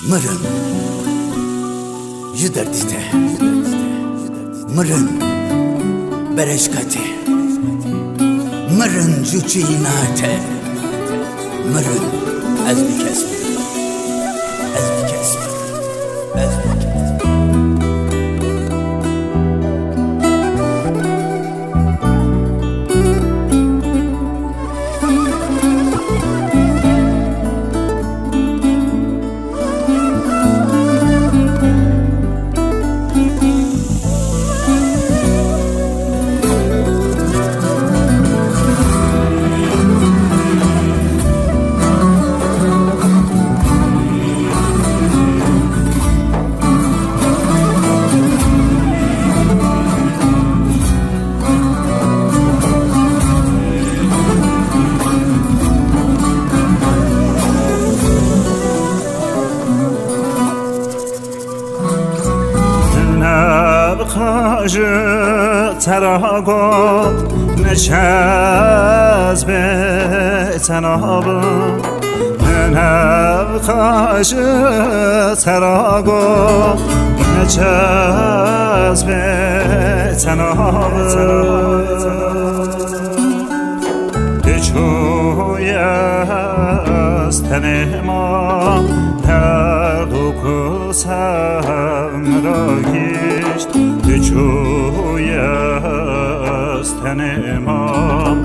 Mırın Jiderdite Mırın Bereşkati Mırın Juçinate Mırın Ezbikesmi Ezbikesmi Ezbikesmi خاجه تراغو نشاز به تناب ننب خاجه تراغو نشاز به تناب دچوی از تنما درد و کسم را گشت دچوی از تنما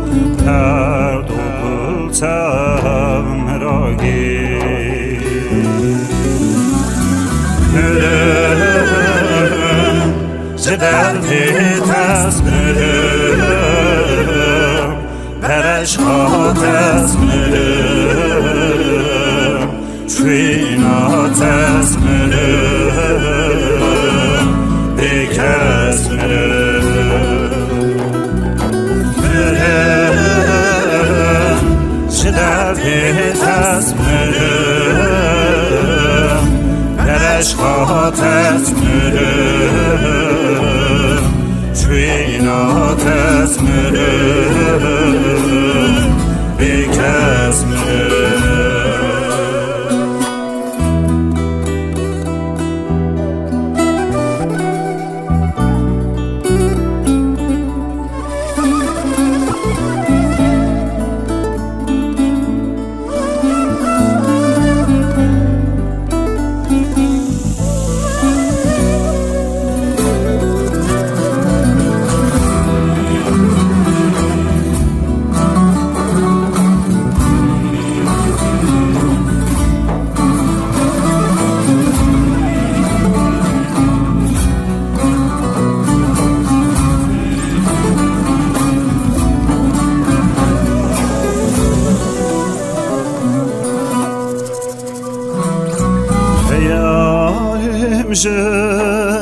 درد و کسم را گشت نرم زدرد تزمرم برش خاط از مرم چوینات از مرم بکس مرم شدرد از مرم برش خاط از مرم چوینات از مرم بکس مرم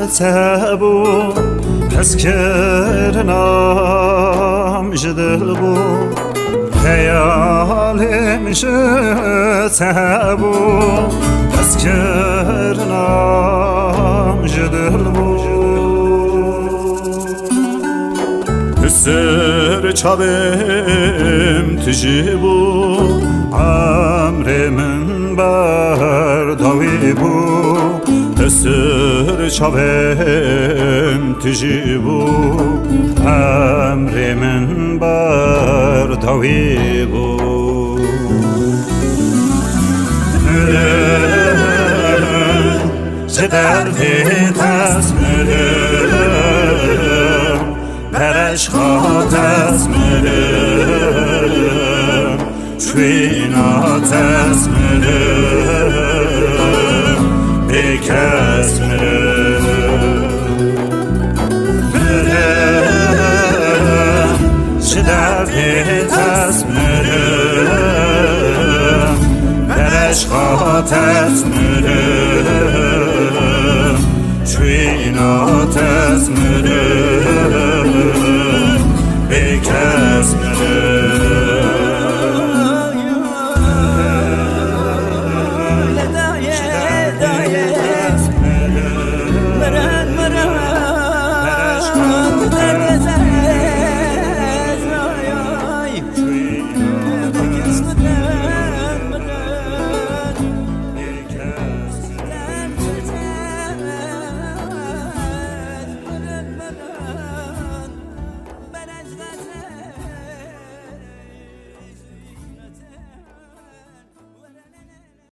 جتبو از کرنام جدل بو خیالم جتبو از کرنام جدل بو سر چابم تجیبو عمر من برداوی بو سر چابم تجیبو امر من برداوی بو زدرد تزمرم برش خاط از مرم چوینات از مرم بکس مرم شدرد تزمرم برش خاط از مرم چوینات از مرم